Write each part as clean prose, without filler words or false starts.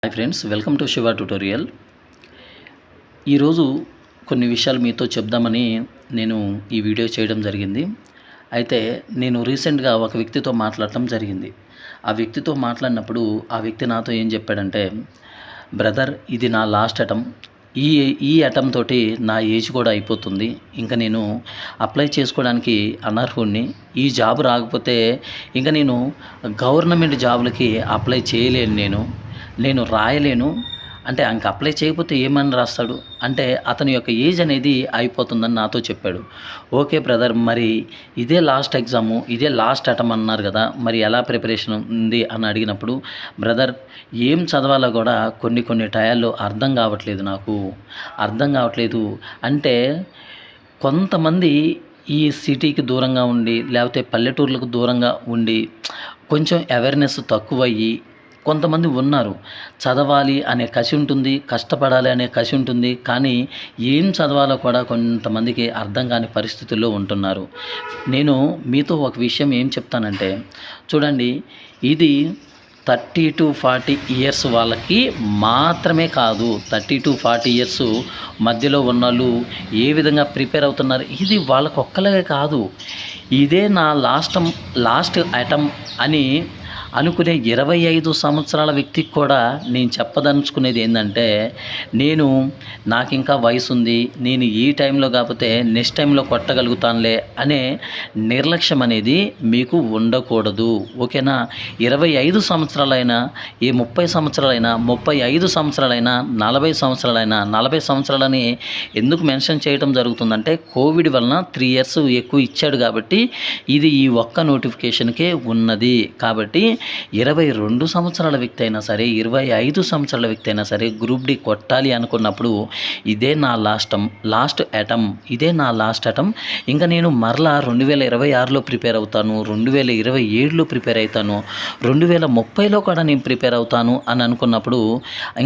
Hi friends, welcome to Shiva tutorial. ఈరోజు కొన్ని విషయాలు మీతో చెప్దామని నేను ఈ వీడియో చేయడం జరిగింది. అయితే నేను రీసెంట్గా ఒక వ్యక్తితో మాట్లాడటం జరిగింది. ఆ వ్యక్తితో మాట్లాడినప్పుడు ఆ వ్యక్తి నాతో ఏం చెప్పాడంటే, బ్రదర్, ఇది నా లాస్ట్ అటెంప్ట్. ఈ అటెంప్ట్ తోటి నా ఏజ్ కూడా అయిపోతుంది. ఇంకా నేను అప్లై చేసుకోవడానికి అనర్హుడిని. ఈ జాబ్ రాకపోతే ఇంకా నేను గవర్నమెంట్ జాబులకి అప్లై చేయలేను. నేను రాయలేను. అంటే ఇంక అప్లై చేయకపోతే ఏమని రాస్తాడు అంటే అతని యొక్క ఏజ్ అనేది అయిపోతుందని నాతో చెప్పాడు. ఓకే బ్రదర్, మరి ఇదే లాస్ట్ ఎగ్జాము, ఇదే లాస్ట్ అటెంప్ట్ అన్నారు కదా, మరి ఎలా ప్రిపరేషన్ ఉంది అని అడిగినప్పుడు, బ్రదర్, ఏం చదవాలో కూడా కొన్ని టయాల్లో అర్థం కావట్లేదు. అంటే కొంతమంది ఈ సిటీకి దూరంగా ఉండి, లేకపోతే పల్లెటూర్లకు దూరంగా ఉండి కొంచెం అవేర్నెస్ తక్కువయ్యి కొంతమంది ఉన్నారు. చదవాలి అనే కసి ఉంటుంది, కష్టపడాలి అనే కసి ఉంటుంది, కానీ ఏం చదవాలో కూడా కొంతమందికి అర్థం కాని పరిస్థితుల్లో ఉంటున్నారు. నేను మీతో ఒక విషయం ఏం చెప్తానంటే, చూడండి, ఇది 30 to 40 ఇయర్స్ వాళ్ళకి మాత్రమే కాదు. 30 to 40 ఇయర్స్ మధ్యలో ఉన్నోళ్ళు ఏ విధంగా ప్రిపేర్ అవుతున్నారు, ఇది వాళ్ళకు ఒక్కలే కాదు. ఇదే నా లాస్ట్ అటెంప్ట్ అని అనుకునే 25 సంవత్సరాల వ్యక్తికి కూడా నేను చెప్పదలుచుకునేది ఏంటంటే, నాకు ఇంకా వయసు ఉంది, నేను ఈ టైంలో కాకపోతే నెక్స్ట్ టైంలో కొట్టగలుగుతానులే అనే నిర్లక్ష్యం అనేది మీకు ఉండకూడదు. ఓకేనా? 25 సంవత్సరాలైనా, 30 సంవత్సరాలైనా, 35 సంవత్సరాలైనా, 40 సంవత్సరాలైనా, 40 సంవత్సరాలని ఎందుకు మెన్షన్ చేయడం జరుగుతుందంటే, కోవిడ్ వలన 3 ఇయర్స్ ఎక్కువ ఇచ్చాడు కాబట్టి ఇది ఈ ఒక్క నోటిఫికేషన్కే ఉన్నది. కాబట్టి 22 సంవత్సరాల వ్యక్తి అయినా సరే, 25 సంవత్సరాల వ్యక్తి అయినా సరే గ్రూప్ డి కొట్టాలి అనుకున్నప్పుడు ఇదే నా లాస్ట్ అటెంప్ట్. ఇంకా నేను మరలా 2026లో ప్రిపేర్ అవుతాను, 2027లో ప్రిపేర్ అవుతాను, 2030లో కూడా నేను ప్రిపేర్ అవుతాను అని అనుకున్నప్పుడు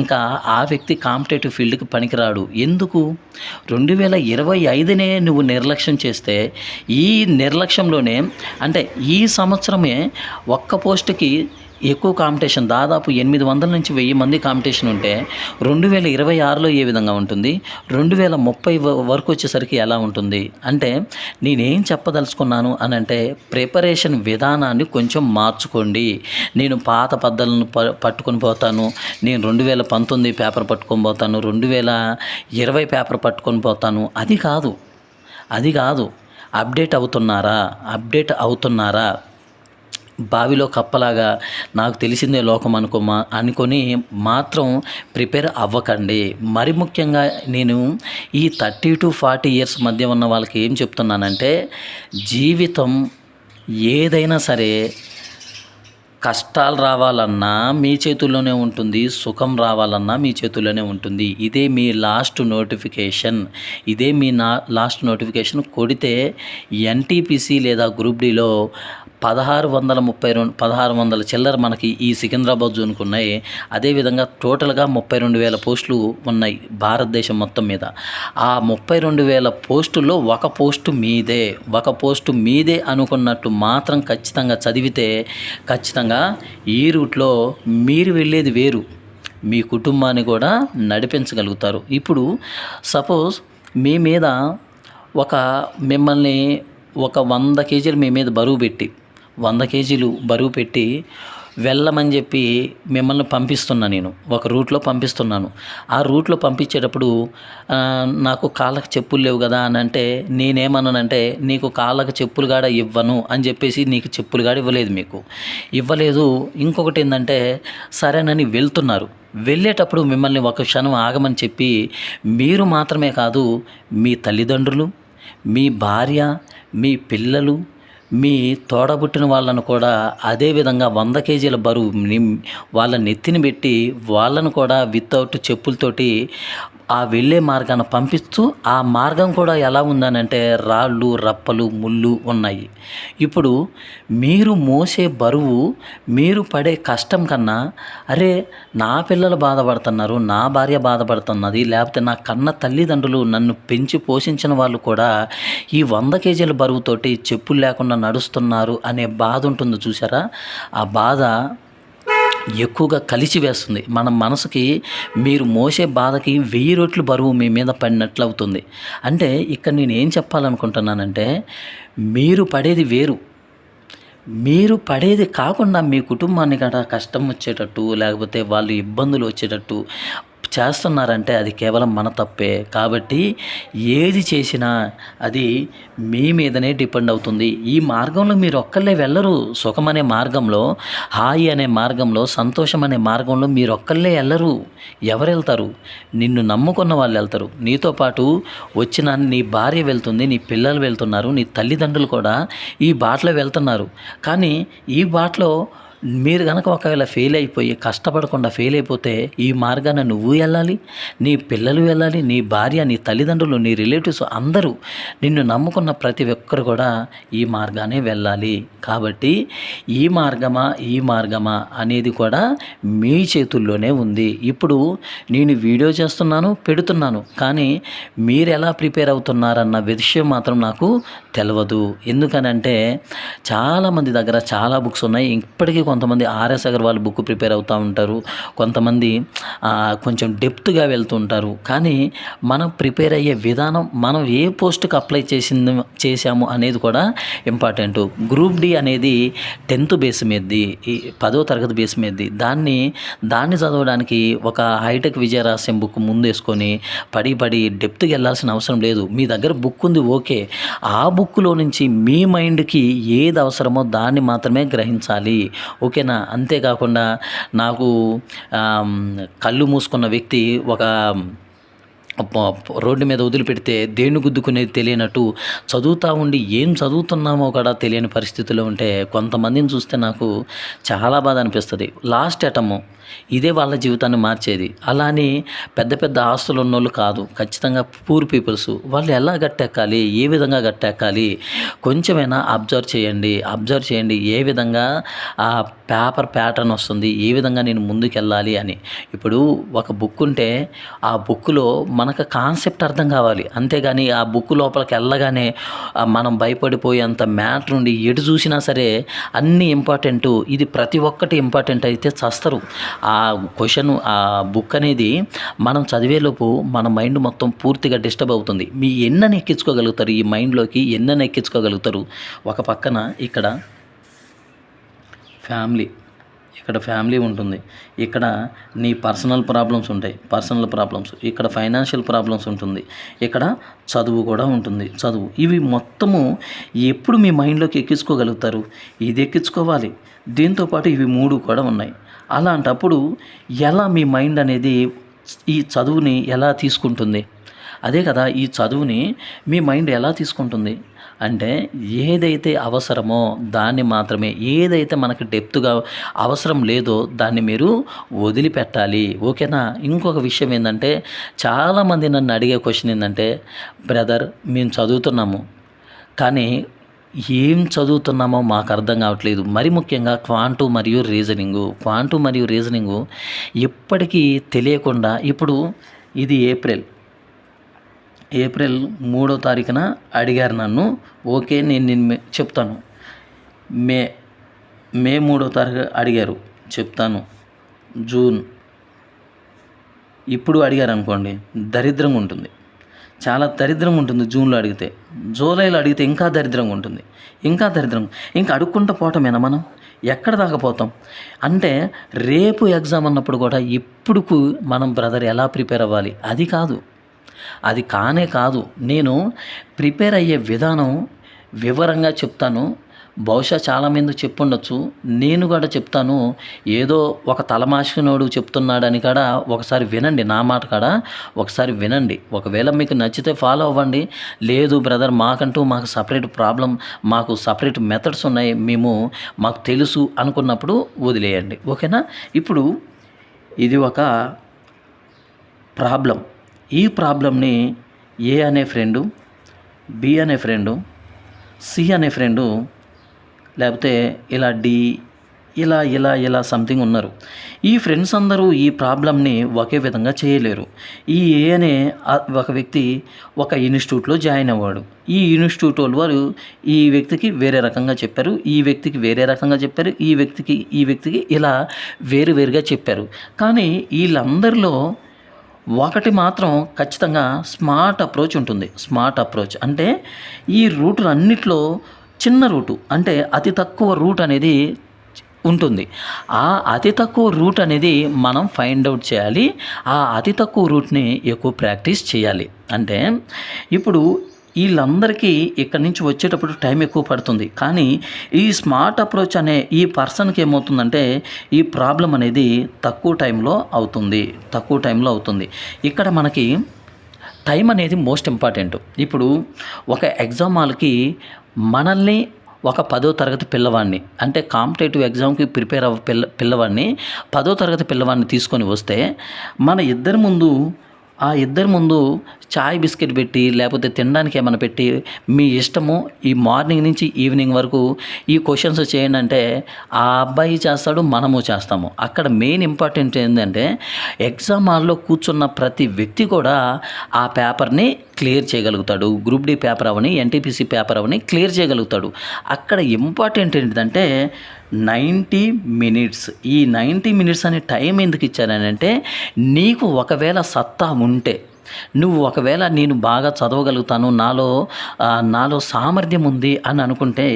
ఇంకా ఆ వ్యక్తి కాంపిటేటివ్ ఫీల్డ్కి పనికిరాడు. ఎందుకు? 2025నే నువ్వు నిర్లక్ష్యం చేస్తే, ఈ నిర్లక్ష్యంలోనే అంటే ఈ సంవత్సరమే ఒక్క పోస్ట్కి ఎక్కువ కాంపిటీషన్, దాదాపు 800 నుంచి 1000 మంది కాంపిటీషన్ ఉంటే 2026లో ఏ విధంగా ఉంటుంది, 2030 వరకు వచ్చేసరికి ఎలా ఉంటుంది? అంటే నేనేం చెప్పదలుచుకున్నాను అని అంటే, ప్రిపరేషన్ విధానాన్ని కొంచెం మార్చుకోండి. నేను పాత పద్ధతులను పట్టుకొని పోతాను, నేను 2019 పేపర్ పట్టుకొని పోతాను, 2020 పేపర్ పట్టుకొని పోతాను, అది కాదు. అప్డేట్ అవుతున్నారా? బావిలో కప్పలాగా నాకు తెలిసిందే లోకం అనుకొని మాత్రం ప్రిపేర్ అవ్వకండి. మరి ముఖ్యంగా నేను ఈ 30 to 40 ఇయర్స్ మధ్య ఉన్న వాళ్ళకి ఏం చెప్తున్నానంటే, జీవితం ఏదైనా సరే కష్టాలు రావాలన్నా మీ చేతుల్లోనే ఉంటుంది, సుఖం రావాలన్నా మీ చేతుల్లోనే ఉంటుంది. ఇదే మీ లాస్ట్ నోటిఫికేషన్ కొడితే ఎన్టీపీసీ లేదా గ్రూప్ డిలో 1600 చిల్లర మనకి ఈ సికింద్రాబాద్ జోన్కు ఉన్నాయి. అదేవిధంగా టోటల్గా 32,000 పోస్టులు ఉన్నాయి భారతదేశం మొత్తం మీద. ఆ 32,000 పోస్టుల్లో ఒక పోస్టు మీదే అనుకున్నట్టు మాత్రం ఖచ్చితంగా చదివితే ఖచ్చితంగా ఈ రూట్లో మీరు వెళ్ళేది వేరు, మీ కుటుంబాన్ని కూడా నడిపించగలుగుతారు. ఇప్పుడు సపోజ్ మీ మీద మిమ్మల్ని ఒక 100 కేజీలు మీ మీద బరువు పెట్టి వెళ్ళమని చెప్పి మిమ్మల్ని నేను ఒక రూట్లో పంపిస్తున్నాను. ఆ రూట్లో పంపించేటప్పుడు నాకు కాళ్ళకు చెప్పులు లేవు కదా అని అంటే, నేనేమన్నానంటే, నీకు కాళ్ళకు చెప్పులు కాడ ఇవ్వను అని చెప్పేసి నీకు చెప్పులు కాడ ఇవ్వలేదు. ఇంకొకటి ఏంటంటే, సరేనని వెళ్తున్నారు. వెళ్ళేటప్పుడు మిమ్మల్ని ఒక క్షణం ఆగమని చెప్పి, మీరు మాత్రమే కాదు, మీ తల్లిదండ్రులు, మీ భార్య, మీ పిల్లలు, మీ తోడబుట్టిన వాళ్ళను కూడా అదేవిధంగా 100 కేజీల బరువు వాళ్ళ నెత్తిని పెట్టి వాళ్ళను కూడా వితౌట్ చెప్పులతోటి ఆ వెళ్ళే మార్గాన్ని పంపిస్తూ, ఆ మార్గం కూడా ఎలా ఉందనంటే రాళ్ళు, రప్పలు, ముళ్ళు ఉన్నాయి. ఇప్పుడు మీరు మోసే బరువు, మీరు పడే కష్టం కన్నా, అరే నా పిల్లలు బాధపడుతున్నారు, నా భార్య బాధపడుతున్నది, లేకపోతే నా కన్న తల్లిదండ్రులు, నన్ను పెంచి పోషించిన వాళ్ళు కూడా ఈ 100 కేజీల బరువుతోటి చెప్పులు లేకుండా నడుస్తున్నారు అనే బాధ ఉంటుంది చూసారా? ఆ బాధ ఎక్కువగా కలిచివేస్తుంది. మన మనసుకి మీరు మోసే బాధకి 1000 రెట్లు బరువు మీ మీద పడినట్లు అవుతుంది. అంటే ఇక్కడ నేనేం చెప్పాలనుకుంటున్నానంటే, మీరు పడేది వేరు. మీరు పడేది కాకుండా మీ కుటుంబాన్ని గటా కష్టం వచ్చేటట్టు, లేకపోతే వాళ్ళు ఇబ్బందులు వచ్చేటట్టు చేస్తున్నారంటే అది కేవలం మన తప్పే. కాబట్టి ఏది చేసినా అది మీ మీదనే డిపెండ్ అవుతుంది. ఈ మార్గంలో మీరు ఒక్కళ్ళే వెళ్ళరు. సుఖమనే మార్గంలో, హాయి అనే మార్గంలో, సంతోషం అనే మార్గంలో మీరు ఒక్కళ్ళే వెళ్ళరు. ఎవరెళ్తారు? నిన్ను నమ్ముకున్న వాళ్ళు వెళ్తారు. నీతో పాటు వచ్చిన నీ భార్య వెళ్తుంది, నీ పిల్లలు వెళ్తున్నారు, నీ తల్లిదండ్రులు కూడా ఈ బాటలో వెళ్తున్నారు. కానీ ఈ బాటలో మీరు గనక ఒకవేళ ఫెయిల్ అయిపోయి కష్టపడకుండా ఫెయిల్ అయిపోతే ఈ మార్గాన నువ్వు వెళ్ళాలి, నీ పిల్లలు వెళ్ళాలి, నీ భార్య, నీ తల్లిదండ్రులు, నీ రిలేటివ్స్ అందరూ నిన్ను నమ్ముకున్న ప్రతి ఒక్కరు కూడా ఈ మార్గానే వెళ్ళాలి. కాబట్టి ఈ మార్గమా అనేది కూడా మీ చేతుల్లోనే ఉంది. ఇప్పుడు నేను వీడియో చేస్తున్నాను, పెడుతున్నాను, కానీ మీరు ఎలా ప్రిపేర్ అవుతున్నారన్న విషయం మాత్రం నాకు తెలియదు. ఎందుకనంటే చాలామంది దగ్గర చాలా బుక్స్ ఉన్నాయి. ఇప్పటికీ కొంతమంది ఆర్ఎస్ అగర్వాల్ బుక్ ప్రిపేర్ అవుతూ ఉంటారు, కొంతమంది కొంచెం డెప్త్గా వెళ్తూ ఉంటారు. కానీ మనం ప్రిపేర్ అయ్యే విధానం, మనం ఏ పోస్ట్కి అప్లై చేశాము అనేది కూడా ఇంపార్టెంట్. గ్రూప్ డి అనేది 10th బేస్ మీదది, 10వ తరగతి బేస్ మీదది. దాన్ని చదవడానికి ఒక హైటెక్ విజయరహస్యం బుక్ ముందేసుకొని పడి డెప్త్కి వెళ్ళాల్సిన అవసరం లేదు. మీ దగ్గర బుక్ ఉంది, ఓకే. ఆ బుక్లో నుంచి మీ మైండ్కి ఏది అవసరమో దాన్ని మాత్రమే గ్రహించాలి, ఓకేనా? అంతేకాకుండా నాకు కళ్ళు మూసుకున్న వ్యక్తి ఒక రోడ్డు మీద వదిలిపెడితే దేన్ని గుద్దుకునేది తెలియనట్టు చదువుతూ ఉండి ఏం చదువుతున్నామో కూడా తెలియని పరిస్థితిలో ఉంటే కొంతమందిని చూస్తే నాకు చాలా బాధ అనిపిస్తుంది. లాస్ట్ అటెంప్ట్ ఇదే వాళ్ళ జీవితాన్ని మార్చేది. అలా అని పెద్ద ఆస్తులు ఉన్నోళ్ళు కాదు, ఖచ్చితంగా పూర్ పీపుల్స్. వాళ్ళు ఎలా గట్టెక్కాలి, ఏ విధంగా గట్టెక్కాలి కొంచెమైనా అబ్జర్వ్ చేయండి. ఏ విధంగా ఆ పేపర్ ప్యాటర్న్ వస్తుంది, ఏ విధంగా నేను ముందుకెళ్ళాలి అని. ఇప్పుడు ఒక బుక్ ఉంటే ఆ బుక్లో మనకు కాన్సెప్ట్ అర్థం కావాలి, అంతేగాని ఆ బుక్ లోపలికి వెళ్ళగానే మనం భయపడిపోయేంత మ్యాటర్ ఉండి ఎటు చూసినా సరే అన్నీ ఇంపార్టెంటు, ఇది ప్రతి ఒక్కటి ఇంపార్టెంట్ అయితే చస్తారు. ఆ క్వశ్చన్, ఆ బుక్ అనేది మనం చదివేలోపు మన మైండ్ మొత్తం పూర్తిగా డిస్టర్బ్ అవుతుంది. మీ ఎన్నని ఎక్కించుకోగలుగుతారు, ఈ మైండ్లోకి ఎన్నని ఎక్కించుకోగలుగుతారు? ఒక పక్కన ఇక్కడ ఫ్యామిలీ ఉంటుంది, ఇక్కడ నీ పర్సనల్ ప్రాబ్లమ్స్ ఉంటాయి, ఇక్కడ ఫైనాన్షియల్ ప్రాబ్లమ్స్ ఉంటుంది, ఇక్కడ చదువు కూడా ఉంటుంది. ఇవి మొత్తము ఎప్పుడు మీ మైండ్లోకి ఎక్కించుకోగలుగుతారు? ఇది ఎక్కించుకోవాలి, దీంతోపాటు ఇవి 3 కూడా ఉన్నాయి. అలాంటప్పుడు ఎలా మీ మైండ్ అనేది ఈ చదువుని ఎలా తీసుకుంటుంది? అదే కదా, ఈ చదువుని మీ మైండ్ ఎలా తీసుకుంటుంది అంటే ఏదైతే అవసరమో దాన్ని మాత్రమే, ఏదైతే మనకి డెప్త్గా అవసరం లేదో దాన్ని మీరు వదిలిపెట్టాలి, ఓకేనా? ఇంకొక విషయం ఏంటంటే, చాలామంది నన్ను అడిగే క్వశ్చన్ ఏంటంటే, బ్రదర్ మేము చదువుతున్నాము కానీ ఏం చదువుతున్నామో మాకు అర్థం కావట్లేదు. మరి ముఖ్యంగా క్వాంటం మరియు రీజనింగు ఎప్పటికీ తెలియకుండా, ఇప్పుడు ఇది ఏప్రిల్ 3వ తారీఖున అడిగారు నన్ను, ఓకే నేను చెప్తాను. మే 3వ తారీఖు అడిగారు, చెప్తాను. జూన్ ఇప్పుడు అడిగారు అనుకోండి, దరిద్రంగా ఉంటుంది, చాలా దరిద్రంగా ఉంటుంది. జూన్లో అడిగితే, జూలైలో అడిగితే ఇంకా దరిద్రంగా ఉంటుంది, ఇంకా అడుక్కుంటూ పోవటమేనా మనం? ఎక్కడ దాకా పోతాం? అంటే రేపు ఎగ్జామ్ అన్నప్పుడు కూడా ఇప్పుడు మనం బ్రదర్ ఎలా ప్రిపేర్ అవ్వాలి, అది కానే కాదు. నేను ప్రిపేర్ అయ్యే విధానం వివరంగా చెప్తాను. బహుశా చాలామంది చెప్పుండొచ్చు, నేను కూడా చెప్తాను. ఏదో ఒక తలమాషినోడు చెప్తున్నాడని కూడా ఒకసారి వినండి, నా మాట కూడా ఒకసారి వినండి. ఒకవేళ మీకు నచ్చితే ఫాలో అవ్వండి, లేదు బ్రదర్ మాకు సపరేట్ మెథడ్స్ ఉన్నాయి, మాకు తెలుసు అనుకున్నప్పుడు వదిలేయండి, ఓకేనా? ఇప్పుడు ఇది ఒక ప్రాబ్లం. ఈ ప్రాబ్లంని ఏ అనే ఫ్రెండు, బి అనే ఫ్రెండు, సి అనే ఫ్రెండు, లేకపోతే ఇలా ఇలా సంథింగ్ ఉన్నారు. ఈ ఫ్రెండ్స్ అందరూ ఈ ప్రాబ్లమ్‌ని ఒకే విధంగా చేయలేరు. ఈ ఏ అనే ఒక వ్యక్తి ఒక ఇన్‌స్టిట్యూట్‌లో జాయిన్ అవ్వాడు. ఈ ఇన్‌స్టిట్యూటోళ్ళు వారు ఈ వ్యక్తికి వేరే రకంగా చెప్పారు. ఈ వ్యక్తికి వేరే రకంగా చెప్పారు. ఈ వ్యక్తికి ఇలా వేరుగా చెప్పారు. కానీ ఈళ్ళందరిలో ఒకటి మాత్రం ఖచ్చితంగా స్మార్ట్ అప్రోచ్ ఉంటుంది. స్మార్ట్ అప్రోచ్ అంటే ఈ రూటులన్నిట్లో చిన్న రూటు అంటే అతి తక్కువ రూట్ అనేది ఉంటుంది. ఆ అతి తక్కువ రూట్ అనేది మనం ఫైండ్ అవుట్ చేయాలి. ఆ అతి తక్కువ రూట్‌ని ఎక్కువ ప్రాక్టీస్ చేయాలి. అంటే ఇప్పుడు ఈళ్ళందరికీ ఇక్కడి నుంచి వచ్చేటప్పుడు టైం ఎక్కువ పడుతుంది. కానీ ఈ స్మార్ట్ అప్రోచ్ అనే ఈ పర్సన్‌కి ఏమవుతుందంటే ఈ ప్రాబ్లమ్ అనేది తక్కువ టైంలో అవుతుంది. ఇక్కడ మనకి టైం అనేది మోస్ట్ ఇంపార్టెంట్. ఇప్పుడు ఒక ఎగ్జామ్ హాల్‌కి మనల్ని ఒక 10వ తరగతి పిల్లవాడిని అంటే కాంపిటేటివ్ ఎగ్జామ్‌కి ప్రిపేర్ అవ్వే పిల్లవాడిని 10వ తరగతి పిల్లవాడిని తీసుకొని వస్తే ఆ ఇద్దరి ముందు చాయ్ బిస్కెట్ పెట్టి లేకపోతే తినడానికి ఏమైనా పెట్టి మీ ఇష్టము ఈ మార్నింగ్ నుంచి ఈవినింగ్ వరకు ఈ క్వశ్చన్స్ చేయండి అంటే ఆ అబ్బాయి చేస్తాడు, మనము చేస్తాము. అక్కడ మెయిన్ ఇంపార్టెంట్ ఏంటంటే ఎగ్జామ్ హాల్లో కూర్చున్న ప్రతి వ్యక్తి కూడా ఆ పేపర్‌ని క్లియర్ చేయగలుగుతాడు. గ్రూప్ డి పేపర్ అవని, ఎన్టీపీసీ పేపర్ అవని క్లియర్ చేయగలుగుతాడు. అక్కడ ఇంపార్టెంట్ ఏంటిదంటే 90 మినిట్స్. ఈ 90 మినిట్స్ అనే టైం ఎందుకు ఇచ్చారనంటే నీకు ఒకవేళ సత్తా ఉంటే ఒకవేళ నేను బాగా చదవగలుగుతాను, నాలో సామర్థ్యం ఉంది అని అనుకుంటే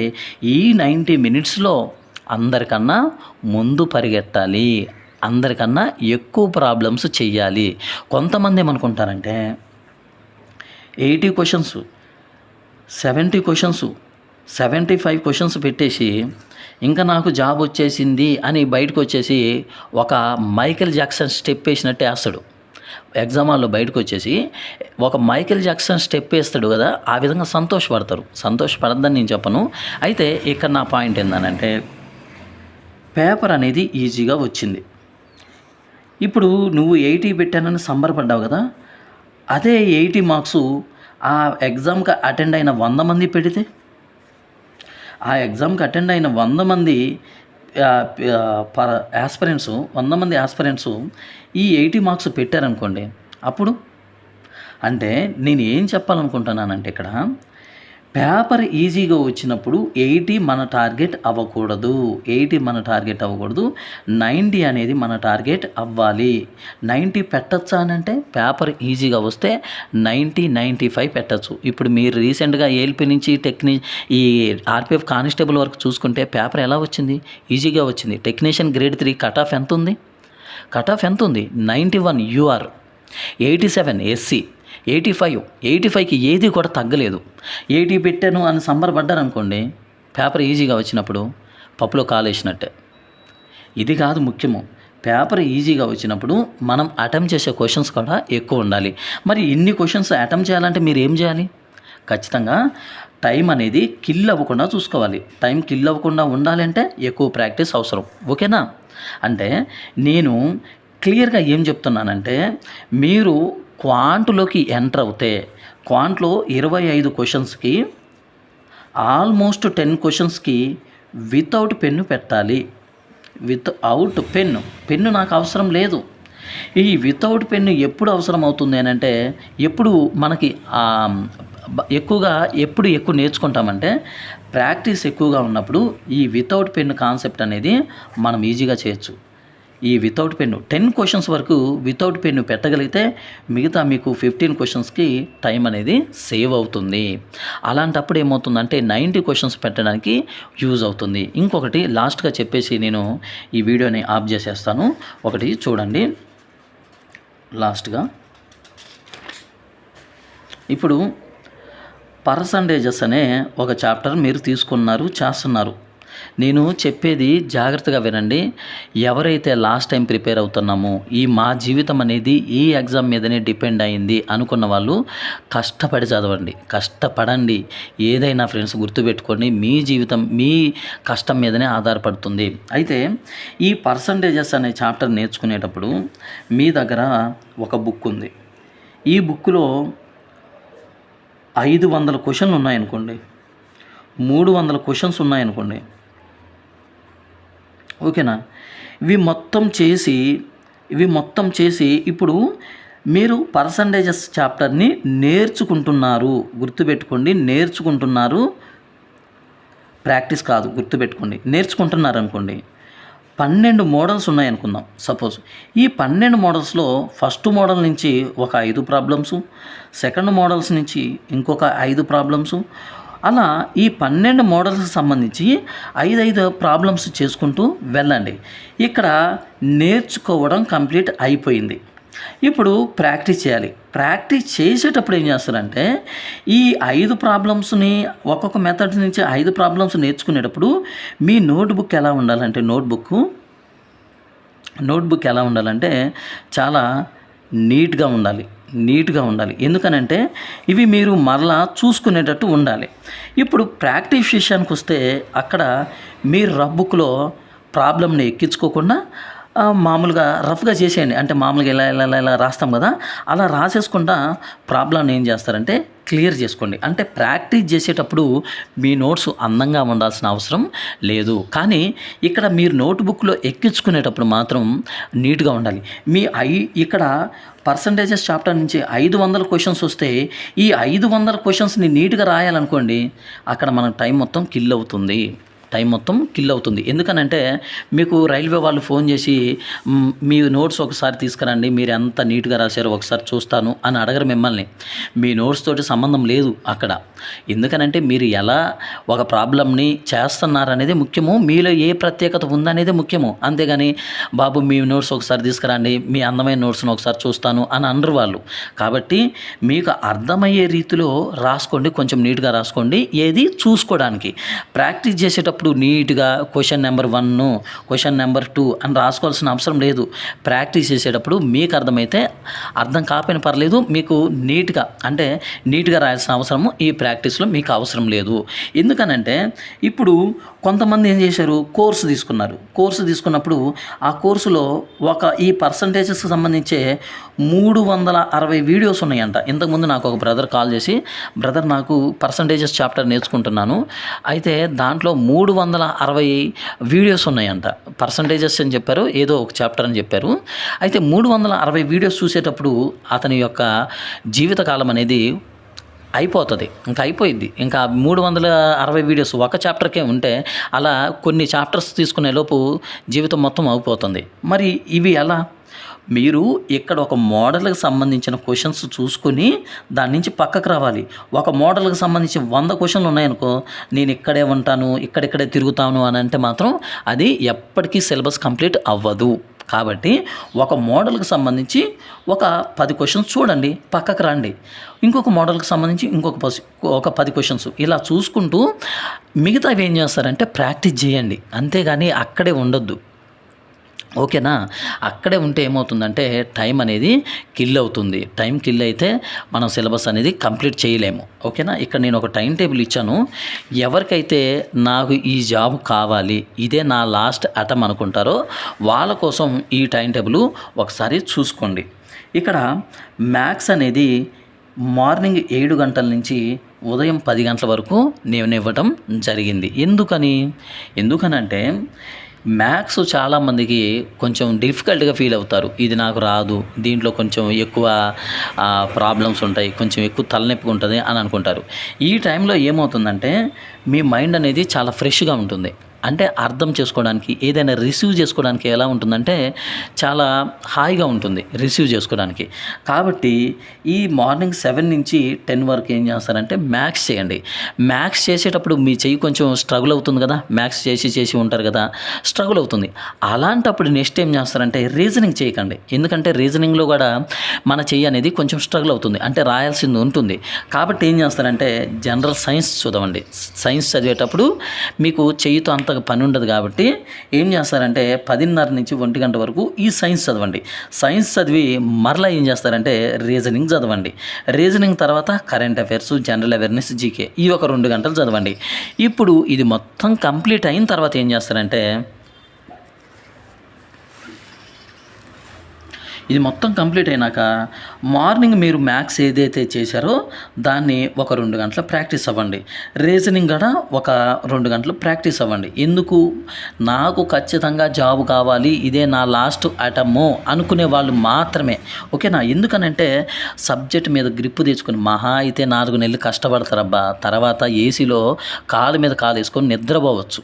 ఈ 90 మినిట్స్‌లో అందరికన్నా ముందు పరిగెత్తాలి. అందరికన్నా ఎక్కువ ప్రాబ్లమ్స్ చెయ్యాలి. కొంతమంది ఏమనుకుంటారంటే 80 క్వెషన్స్, 70 క్వెషన్స్, 75 క్వెషన్స్ పెట్టేసి ఇంకా నాకు జాబ్ వచ్చేసింది అని బయటకు వచ్చేసి ఒక మైకేల్ జాక్సన్ స్టెప్ వేసినట్టు వేస్తాడు. ఎగ్జామ్ హాల్లో బయటకు వచ్చేసి ఒక మైకేల్ జాక్సన్ స్టెప్ వేస్తాడు కదా, ఆ విధంగా సంతోషపడతారు. సంతోషపడద్దని నేను చెప్పను. అయితే ఇక్కడ నా పాయింట్ ఏంటంటే పేపర్ అనేది ఈజీగా వచ్చింది. ఇప్పుడు నువ్వు 80 పెట్టానని సంబరపడ్డావు కదా, అదే 80 మార్క్స్ ఆ ఎగ్జామ్‌కి అటెండ్ అయిన 100 మంది పెడితే ఆ ఎగ్జామ్‌కి అటెండ్ అయిన 100 మంది యాస్పిరెంట్స్ 100 మంది యాస్పిరెంట్స్ ఈ 80 మార్క్స్ పెట్టారనుకోండి, అప్పుడు అంటే నేను ఏం చెప్పాలనుకుంటున్నానంటే ఇక్కడ పేపర్ ఈజీగా వచ్చినప్పుడు 80 మన టార్గెట్ అవ్వకూడదు. 90 అనేది మన టార్గెట్ అవ్వాలి. 90 పెట్టచ్చా అనంటే పేపర్ ఈజీగా వస్తే 90, 95 పెట్టచ్చు. ఇప్పుడు మీరు రీసెంట్‌గా ఏఎల్‌పీ నుంచి ఈ ఆర్‌పీఎఫ్ కానిస్టేబుల్ వరకు చూసుకుంటే పేపర్ ఎలా వచ్చింది? ఈజీగా వచ్చింది. టెక్నీషియన్ గ్రేడ్ 3 కట్ ఆఫ్ ఎంతుంది? 91 యూఆర్, 87 ఎస్సీ, 85కి ఏది కూడా తగ్గలేదు. 80 పెట్టాను అని సంబరపడ్డారనుకోండి, పేపర్ ఈజీగా వచ్చినప్పుడు పప్పులో కాలేసినట్టే. ఇది కాదు ముఖ్యము. పేపర్ ఈజీగా వచ్చినప్పుడు మనం అటెంప్ట్ చేసే క్వశ్చన్స్ కూడా ఎక్కువ ఉండాలి. మరి ఇన్ని క్వశ్చన్స్ అటెంప్ట్ చేయాలంటే మీరు ఏం చేయాలి? ఖచ్చితంగా టైం అనేది కిల్ అవ్వకుండా చూసుకోవాలి. టైం కిల్ అవ్వకుండా ఉండాలంటే ఎక్కువ ప్రాక్టీస్ అవసరం. ఓకేనా? అంటే నేను క్లియర్గా ఏం చెప్తున్నానంటే మీరు క్వాంట్లోకి ఎంటర్ అవుతే క్వాంట్లో 25 క్వశ్చన్స్‌కి ఆల్మోస్ట్ 10 క్వశ్చన్స్‌కి వితౌట్ పెన్ను పెట్టాలి. వితౌట్ పెన్ను నాకు అవసరం లేదు. ఈ వితౌట్ పెన్ను ఎప్పుడు అవసరం అవుతుంది అనంటే ఎప్పుడు మనకి ఎక్కువ నేర్చుకుంటామంటే ప్రాక్టీస్ ఎక్కువగా ఉన్నప్పుడు ఈ వితౌట్ పెన్ను కాన్సెప్ట్ అనేది మనం ఈజీగా చేయొచ్చు. ఈ వితౌట్ పెన్ను 10 క్వశ్చన్స్ వరకు వితౌట్ పెన్ను పెట్టగలిగితే మిగతా మీకు 15 క్వశ్చన్స్‌కి టైం అనేది సేవ్ అవుతుంది. అలాంటప్పుడు ఏమవుతుందంటే 90 క్వశ్చన్స్ పెట్టడానికి యూజ్ అవుతుంది. ఇంకొకటి లాస్ట్‌గా చెప్పేసి నేను ఈ వీడియోని ఆఫ్ చేసేస్తాను. ఒకటి చూడండి లాస్ట్‌గా. ఇప్పుడు పర్సంటేజెస్ అనే ఒక చాప్టర్ మీరు చేస్తున్నారు. నేను చెప్పేది జాగ్రత్తగా వినండి. ఎవరైతే లాస్ట్ టైం ప్రిపేర్ అవుతున్నామో మా జీవితం అనేది ఈ ఎగ్జామ్ మీదనే డిపెండ్ అయింది అనుకున్న వాళ్ళు కష్టపడి చదవండి, కష్టపడండి. ఏదైనా ఫ్రెండ్స్ గుర్తుపెట్టుకోండి, మీ జీవితం మీ కష్టం మీదనే ఆధారపడుతుంది. అయితే ఈ పర్సంటేజెస్ అనే చాప్టర్ నేర్చుకునేటప్పుడు మీ దగ్గర ఒక బుక్ ఉంది. ఈ బుక్లో 500 క్వశ్చన్లు ఉన్నాయనుకోండి, 300 క్వశ్చన్స్ ఉన్నాయనుకోండి, ఓకేనా? ఇవి మొత్తం చేసి ఇవి మొత్తం చేసి ఇప్పుడు మీరు పర్సంటేజెస్ చాప్టర్ని నేర్చుకుంటున్నారు. గుర్తుపెట్టుకోండి, నేర్చుకుంటున్నారు, ప్రాక్టీస్ కాదు. గుర్తుపెట్టుకోండి, నేర్చుకుంటున్నారు అనుకోండి. 12 మోడల్స్ ఉన్నాయనుకుందాం సపోజ్. ఈ 12 మోడల్స్లో ఫస్ట్ మోడల్ నుంచి ఒక 5 ప్రాబ్లమ్స్, సెకండ్ మోడల్స్ నుంచి ఇంకొక 5 ప్రాబ్లమ్స్, అలా ఈ 12 మోడల్స్కి సంబంధించి 5 ప్రాబ్లమ్స్ చేసుకుంటూ వెళ్ళండి. ఇక్కడ నేర్చుకోవడం కంప్లీట్ అయిపోయింది. ఇప్పుడు ప్రాక్టీస్ చేయాలి. ప్రాక్టీస్ చేసేటప్పుడు ఏం చేస్తారంటే ఈ 5 ప్రాబ్లమ్స్ని ఒక్కొక్క మెథడ్ నుంచి 5 ప్రాబ్లమ్స్ నేర్చుకునేటప్పుడు మీ నోట్బుక్ ఎలా ఉండాలంటే నోట్బుక్ ఎలా ఉండాలంటే చాలా నీట్గా ఉండాలి. ఎందుకనంటే ఇవి మీరు మరలా చూసుకునేటట్టు ఉండాలి. ఇప్పుడు ప్రాక్టీస్ విషయానికి వస్తే అక్కడ మీ రఫ్ ప్రాబ్లమ్ని ఎక్కించుకోకుండా మామూలుగా రఫ్గా చేసేయండి. అంటే మామూలుగా ఇలా రాస్తాం కదా, అలా రాసేసుకుంటా ప్రాబ్లమ్ని ఏం చేస్తారంటే క్లియర్ చేసుకోండి. అంటే ప్రాక్టీస్ చేసేటప్పుడు మీ నోట్స్ అందంగా ఉండాల్సిన అవసరం లేదు. కానీ ఇక్కడ మీరు నోట్బుక్లో ఎక్కించుకునేటప్పుడు మాత్రం నీట్గా ఉండాలి. ఇక్కడ పర్సంటేజెస్ చాప్టర్ నుంచి 500 క్వశ్చన్స్ వస్తే ఈ 500 క్వశ్చన్స్ని నీట్గా రాయాలనుకోండి, అక్కడ మనకు టైం మొత్తం కిల్ అవుతుంది. ఎందుకనంటే మీకు రైల్వే వాళ్ళు ఫోన్ చేసి మీ నోట్స్ ఒకసారి తీసుకురండి, మీరు ఎంత నీట్గా రాశారో ఒకసారి చూస్తాను అని అడగరు మిమ్మల్ని. మీ నోట్స్ తోటి సంబంధం లేదు అక్కడ. ఎందుకనంటే మీరు ఎలా ఒక ప్రాబ్లమ్ని చేస్తున్నారనేది ముఖ్యము, మీలో ఏ ప్రత్యేకత ఉందనేది ముఖ్యము. అంతేగాని బాబు మీ నోట్స్ ఒకసారి తీసుకురండి, మీ అందమైన నోట్స్ని ఒకసారి చూస్తాను అని అనరు వాళ్ళు. కాబట్టి మీకు అర్థమయ్యే రీతిలో రాసుకోండి, కొంచెం నీట్గా రాసుకోండి. ఏది చూసుకోవడానికి ప్రాక్టీస్ చేసేటప్పుడు నీట్గా క్వశ్చన్ నెంబర్ 1, క్వశ్చన్ నెంబర్ 2 అని రాసుకోవాల్సిన అవసరం లేదు. ప్రాక్టీస్ చేసేటప్పుడు మీకు అర్థమైతే అర్థం కాకపోయినా పర్లేదు, మీకు నీట్గా రాయాల్సిన అవసరము ఈ ప్రాక్టీస్లో మీకు అవసరం లేదు. ఎందుకనంటే ఇప్పుడు కొంతమంది ఏం చేశారు, కోర్సు తీసుకున్నప్పుడు ఆ కోర్సులో ఈ పర్సంటేజెస్కి సంబంధించే 360 వీడియోస్ ఉన్నాయంట. ఇంతకుముందు నాకు ఒక బ్రదర్ కాల్ చేసి, బ్రదర్ నాకు పర్సంటేజెస్ చాప్టర్ నేర్చుకుంటున్నాను, అయితే దాంట్లో 360 వీడియోస్ ఉన్నాయంట. పర్సంటేజెస్ అని చెప్పారు, ఏదో ఒక చాప్టర్ అని చెప్పారు. అయితే 360 వీడియోస్ చూసేటప్పుడు అతని యొక్క జీవితకాలం అనేది అయిపోయింది. ఇంకా 360 వీడియోస్ ఒక చాప్టర్కే ఉంటే అలా కొన్ని చాప్టర్స్ తీసుకునే లోపు జీవితం మొత్తం అయిపోతుంది. మరి ఇవి ఎలా? మీరు ఇక్కడ ఒక మోడల్కి సంబంధించిన క్వశ్చన్స్ చూసుకొని దాని నుంచి పక్కకు రావాలి. ఒక మోడల్కి సంబంధించి 100 క్వశ్చన్లు ఉన్నాయనుకో, నేను ఇక్కడే ఉంటాను, ఇక్కడిక్కడే తిరుగుతాను అని అంటే మాత్రం అది ఎప్పటికీ సిలబస్ కంప్లీట్ అవ్వదు. కాబట్టి ఒక మోడల్కి సంబంధించి ఒక 10 క్వశ్చన్స్ చూడండి, పక్కకు రండి. ఇంకొక మోడల్కి సంబంధించి ఒక 10 క్వశ్చన్స్ ఇలా చూసుకుంటూ మిగతావి ఏం చేస్తారంటే ప్రాక్టీస్ చేయండి. అంతేగాని అక్కడే ఉండొద్దు. ఓకేనా? అక్కడే ఉంటే ఏమవుతుందంటే టైం అనేది కిల్ అవుతుంది. టైం కిల్ అయితే మనం సిలబస్ అనేది కంప్లీట్ చేయలేము. ఓకేనా? ఇక్కడ నేను ఒక టైం టేబుల్ ఇచ్చాను. ఎవరికైతే నాకు ఈ జాబ్ కావాలి, ఇదే నా లాస్ట్ అటెంప్ట్ అనుకుంటారో వాళ్ళ కోసం ఈ టైం టేబుల్ ఒకసారి చూసుకోండి. ఇక్కడ మ్యాథ్స్ అనేది మార్నింగ్ 7 గంటల నుంచి ఉదయం 10 గంటల వరకు నేను ఇవ్వటం జరిగింది. ఎందుకనంటే మ్యాథ్స్ చాలామందికి కొంచెం డిఫికల్ట్గా ఫీల్ అవుతారు. ఇది నాకు రాదు, దీంట్లో కొంచెం ఎక్కువ ప్రాబ్లమ్స్ ఉంటాయి, కొంచెం ఎక్కువ తలనొప్పి ఉంటుంది అని అనుకుంటారు. ఈ టైంలో ఏమవుతుందంటే మీ మైండ్ అనేది చాలా ఫ్రెష్గా ఉంటుంది. అంటే అర్థం చేసుకోవడానికి, ఏదైనా రిసీవ్ చేసుకోవడానికి ఎలా ఉంటుందంటే చాలా హాయిగా ఉంటుంది రిసీవ్ చేసుకోవడానికి. కాబట్టి ఈ మార్నింగ్ 7 నుంచి 10 వరకు ఏం చేస్తారంటే మ్యాథ్స్ చేయండి. మ్యాథ్స్ చేసేటప్పుడు మీ చెయ్యి కొంచెం స్ట్రగుల్ అవుతుంది కదా, మ్యాథ్స్ చేసి ఉంటారు కదా, స్ట్రగుల్ అవుతుంది. అలాంటప్పుడు నెక్స్ట్ ఏం చేస్తారంటే రీజనింగ్ చేయకండి. ఎందుకంటే రీజనింగ్లో కూడా మన చెయ్యి అనేది కొంచెం స్ట్రగుల్ అవుతుంది, అంటే రాయాల్సింది ఉంటుంది. కాబట్టి ఏం చేస్తారంటే జనరల్ సైన్స్ చదవండి. సైన్స్ చదివేటప్పుడు మీకు చెయ్యితో అంత పని ఉండదు. కాబట్టి ఏం చేస్తారంటే 10:30 నుంచి 1 గంట వరకు ఈ సైన్స్ చదవండి. సైన్స్ చదివి మరలా ఏం చేస్తారంటే రీజనింగ్ చదవండి. రీజనింగ్ తర్వాత current affairs, general awareness, GK ఈ ఒక 2 గంటలు చదవండి. ఇప్పుడు ఇది మొత్తం కంప్లీట్ అయిన తర్వాత ఏం చేస్తారంటే ఇది మొత్తం కంప్లీట్ అయినాక మార్నింగ్ మీరు మ్యాథ్స్ ఏదైతే చేశారో దాన్ని ఒక 2 గంటలు ప్రాక్టీస్ అవ్వండి. రీజనింగ్ కూడా ఒక 2 గంటలు ప్రాక్టీస్ అవ్వండి. ఎందుకు? నాకు ఖచ్చితంగా జాబ్ కావాలి, ఇదే నా లాస్ట్ అటెంప్ట్ అనుకునే వాళ్ళు మాత్రమే. ఓకేనా? ఎందుకనంటే సబ్జెక్ట్ మీద గ్రిప్ తెచ్చుకొని మహా అయితే 4 నెలలు కష్టపడతారబ్బా, తర్వాత ఏసీలో కాలు మీద కాలు వేసుకొని నిద్రపోవచ్చు.